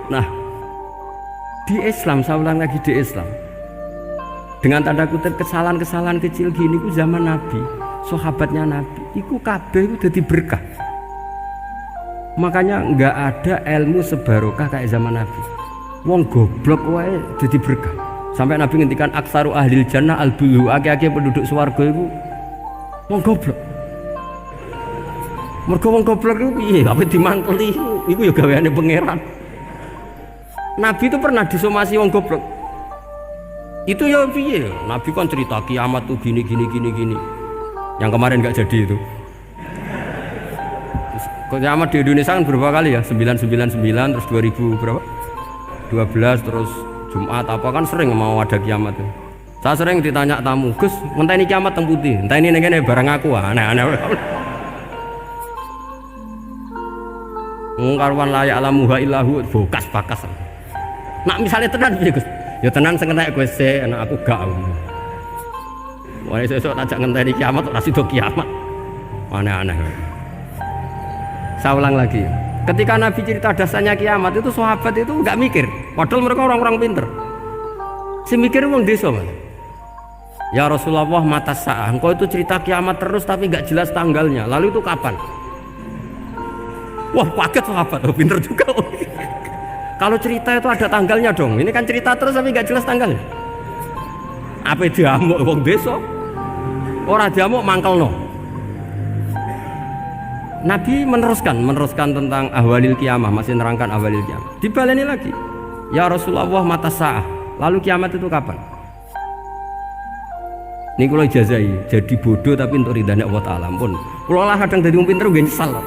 Nah, di Islam, saya ulang lagi di Islam, dengan tanda kutip kesalahan-kesalahan kecil gini ku zaman Nabi, sahabatnya Nabi, iku kabeh iku dadi berkah. Makanya nggak ada ilmu sebarokah kayak zaman Nabi. Wong goblok wae dadi berkah. Sampai Nabi ngendikan aksaru ahlil jannah al-bulu, akeh-akeh penduduk swarga iku wong goblok. Mergo wong goblok iku piye? Apa dimangkeli iku ya gaweane pangeran. Nabi itu pernah disomasi wong goblok. Itu ya piye? Nabi kan cerita kiamat tuh gini. Yang kemarin nggak jadi itu. Kiamat di Indonesia kan berapa kali ya? 999 terus 2000 berapa? 12 terus Jumat apa kan sering mau ada kiamat tuh. Saya sering ditanya tamu, "Gus, ngenteni kiamat teng pundi? Enteni ning kene barang aku." Aneh-aneh. Ngkarwan layak alamuha illahu bokas-bakas. Nak misalnya tenan piye, Gus? Ya tenan sing entek kowe sik, anak aku gak. Wah, sesuk tajak ngenteni kiamat ora sida kiamat. Aneh-aneh. Saya ulang lagi. Ketika Nabi cerita dasarnya kiamat itu sahabat itu enggak mikir. Padahal mereka orang-orang pinter. Si mikir wong desa, Mas. Ya Rasulullah, mata sa'ah. Engkau itu cerita kiamat terus tapi enggak jelas tanggalnya. Lalu itu kapan? Wah, paket sahabat. Oh, pinter juga. Kalau cerita itu ada tanggalnya dong. Ini kan cerita terus tapi enggak jelas tanggalnya. Apa diamuk wong desa? Ora diamuk mangkelno. Nabi meneruskan tentang ahwalil kiamah, masih nerangkan ahwalil kiamah. Dibaleni lagi. Ya Rasulullah, mata sa'ah. Lalu kiamat itu kapan? Ini kalau ijazai, jadi bodoh tapi untuk ridhanya Allah Ta'ala pun. Kalau lah kadang dari pinter gue nyesal.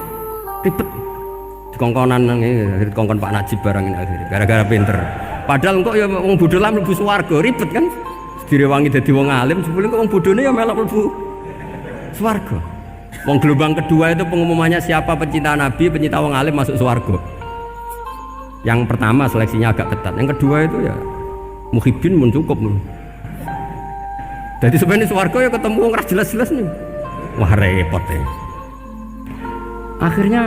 Ribet. Dikongkon Pak Najib barang ini akhirnya. Gara-gara pinter. Padahal kok ya wong bodoh lah mlebu swarga, ribet kan? Direwangi dadi wong alim, sebelum kok wong bodohne ya melok mlebu swarga. Wong gelombang kedua itu pengumumannya siapa pencinta Nabi, pencinta wong alim masuk swarga. Yang pertama seleksinya agak ketat. Yang kedua itu ya muhibbin mun cukup. Jadi sebenarnya swarga ya ketemu wong ras jelas-jelas nih. Wah repot ya. Akhirnya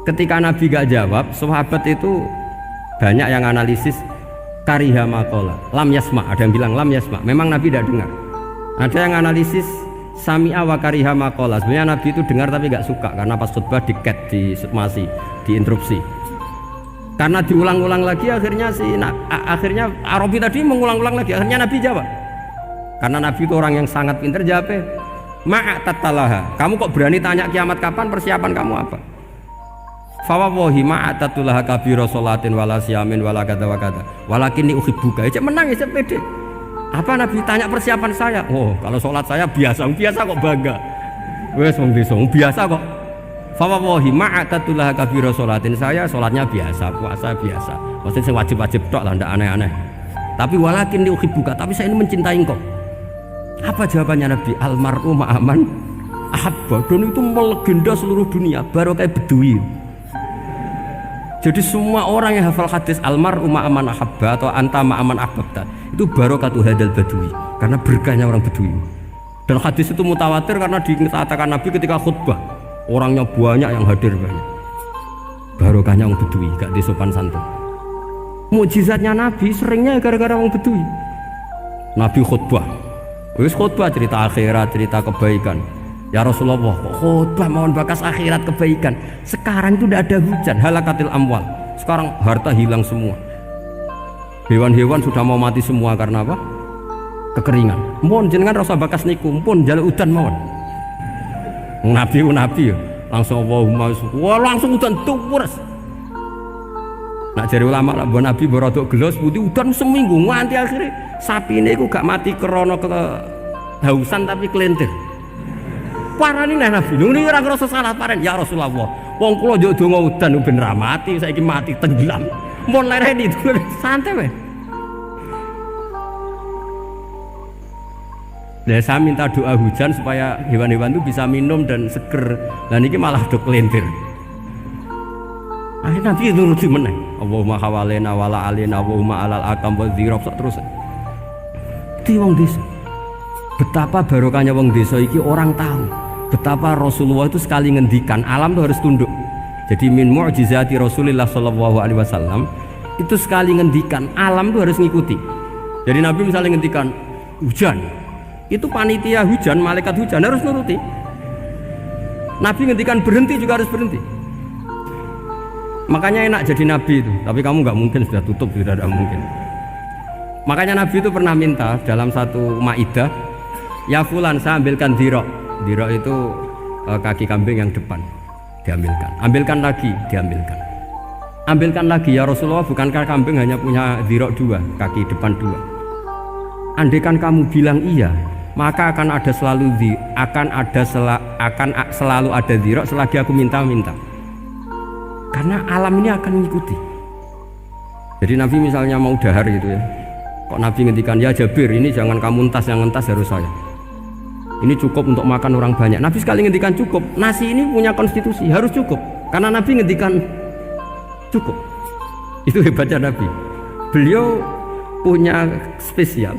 ketika Nabi gak jawab, sahabat itu banyak yang analisis kariha maqala, lam yasma, ada yang bilang lam yasma. Memang Nabi tidak dengar. Ada yang analisis sami'a wa kariha maqala. Sebenarnya Nabi itu dengar tapi gak suka karena pas khutbah di-cut, diinterupsi. Karena diulang-ulang lagi akhirnya akhirnya Arabi tadi mengulang-ulang lagi. Akhirnya Nabi jawab. Karena Nabi itu orang yang sangat pintar, jawabnya ma'atatalaha. Kamu kok berani tanya kiamat kapan? Persiapan kamu apa? Fawawahi ma'atatulaha kabira sholatin wala siyamin wala kata wa kata walakin ni uhibbuka. Cek menang ya, cek pede. Apa Nabi tanya persiapan saya? Oh, kalau sholat saya biasa kok bangga. Wes wong desa biasa kok. Fawawahi ma'atatulaha kabira sholatin, saya sholatnya biasa, puasa biasa. Maksudnya sing wajib-wajib tok lah, ndak aneh-aneh. Tapi walakin ni uhibbuka, tapi saya ini mencintai engkau. Apa jawabannya Nabi? Almar'u ma'aman ahabba. Dan itu melegenda seluruh dunia, baru kayak Bedui. Jadi semua orang yang hafal hadis almar'u ma'aman ahabba atau anta ma'aman ahbabta, itu barokatu hadal badui, karena berkahnya orang Bedui. Dan hadis itu mutawatir karena dikatakan Nabi ketika khutbah, orangnya banyak yang hadir banyak. Barokahnya orang Bedui, gak disopan santun. Mukjizatnya Nabi seringnya gara-gara orang Bedui. Nabi khutbah, wis khutbah cerita akhirat, cerita kebaikan. Ya Rasulullah, kok khutbah mohon bakas akhirat kebaikan. Sekarang itu tidak ada hujan, halakatil amwal. Sekarang harta hilang semua. Hewan-hewan sudah mau mati semua karena apa? Kekeringan. Mohon jenengan rasa bakas niku, pun jaluk udan mohon. Nabi langsung Allahumma, wah langsung udan tuwres. Nak jari ulama lah, Nabi berodok gelos putih udan seminggu nganti akhirnya sapi ini gak mati krono kehausan tapi kelentir. Parani nih Nabi, ini orang ngerasa salah paren. Ya Rasulullah, wong kula yo donga udan ben ra mati, saiki mati tenggelam. Mun lereni itu santai weh. Dan saya minta doa hujan supaya hewan-hewan itu bisa minum dan seger. Dan ini malah do kelentir. Akhirnya Nabi nuruti meneh. Allahumma hawalena wala alina Allahumma alal akam wa dzirab terus. Itu wong desa. Betapa barokahnya wong desa iki orang tahu betapa Rasulullah itu sekali ngendikan alam itu harus tunduk. Jadi min mu'jizati Rasulullah sallallahu alaihi wasallam itu sekali ngendikan alam itu harus ngikuti. Jadi Nabi misalnya ngendikan hujan, itu panitia hujan, malaikat hujan harus nuruti. Nabi ngendikan berhenti juga harus berhenti. Makanya enak jadi nabi itu, tapi kamu nggak mungkin, sudah tutup, sudah tidak mungkin. Makanya Nabi itu pernah minta dalam satu maidah, ya fulan saya ambilkan dirok. Dirok itu kaki kambing yang depan, diambilkan. Ambilkan lagi, diambilkan. Ambilkan lagi ya Rasulullah, bukankah kambing hanya punya dirok dua, kaki depan dua? Andaikan kamu bilang iya, maka akan selalu ada dirok selagi aku minta-minta. Karena alam ini akan mengikuti. Jadi Nabi misalnya mau dahar gitu ya, kok Nabi ngendikan ya Jabir, ini jangan kamu entas, yang entas harus saya. Ini cukup untuk makan orang banyak. Nabi sekali ngendikan cukup. Nasi ini punya konstitusi, harus cukup. Karena Nabi ngendikan cukup. Itu hebatnya Nabi. Beliau punya spesial.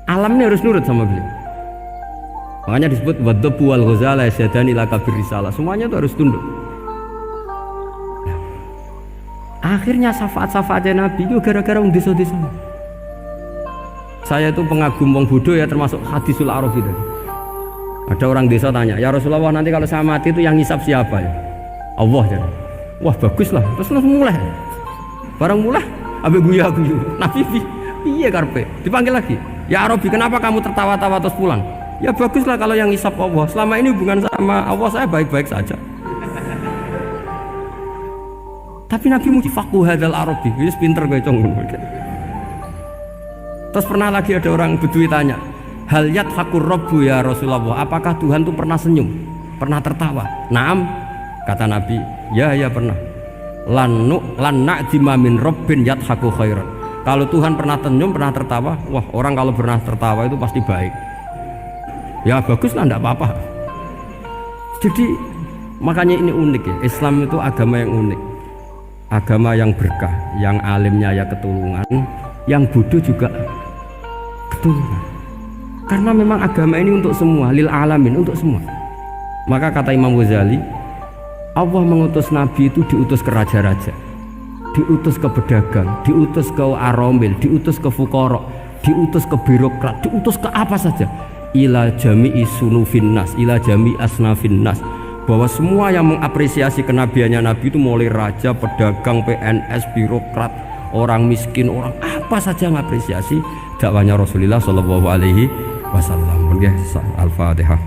Alam ini harus nurut sama beliau. Makanya disebut wadhabu wal ghazala yasyadani laka birrisalah. Semuanya itu harus tunduk. Akhirnya syafaat-syafaatnya Nabi itu gara-gara orang desa-desa. Saya itu pengagum wong bodoh ya, termasuk hadisul araf itu. Ada orang desa tanya, ya Rasulullah nanti kalau saya mati itu yang ngisap siapa ya? Allah ya. Wah bagus lah, terus langsung mulai. Barang mulai, abe guya-guyu. Nabi piye karpe? Dipanggil lagi. Ya Arabi, kenapa kamu tertawa-tawa terus pulang? Ya bagus lah kalau yang ngisap Allah. Selama ini hubungan sama Allah saya baik-baik saja. Tapi Nabi muji faqhu hadzal Arabi, wis pinter kowe cong. Terus pernah lagi ada orang Bedui tanya, hal yadhakur rabbu ya Rasulullah, apakah Tuhan itu pernah senyum, pernah tertawa? Naam, kata Nabi, ya pernah. Lan na'dima min rabbin yadhaku khairan. Kalau Tuhan pernah senyum, pernah tertawa, wah orang kalau pernah tertawa itu pasti baik. Ya bagus lah, enggak apa-apa. Jadi makanya ini unik ya, Islam itu agama yang unik. Agama yang berkah, yang alimnya ya ketulungan, yang bodoh juga ketulungan. Karena memang agama ini untuk semua, lil alamin, untuk semua. Maka kata Imam Ghazali, Allah mengutus Nabi itu diutus ke raja-raja, diutus ke pedagang, diutus ke aromil, diutus ke fuqara, diutus ke birokrat, diutus ke apa saja. Ila jami'i sunufin nas, ila jami'i asnafin nas. Bahwa semua yang mengapresiasi kenabiannya Nabi itu mulai raja, pedagang, PNS, birokrat, orang miskin, orang apa saja mengapresiasi dakwahnya Rasulullah Shallallahu Alaihi Wasallam. Al-Fatihah.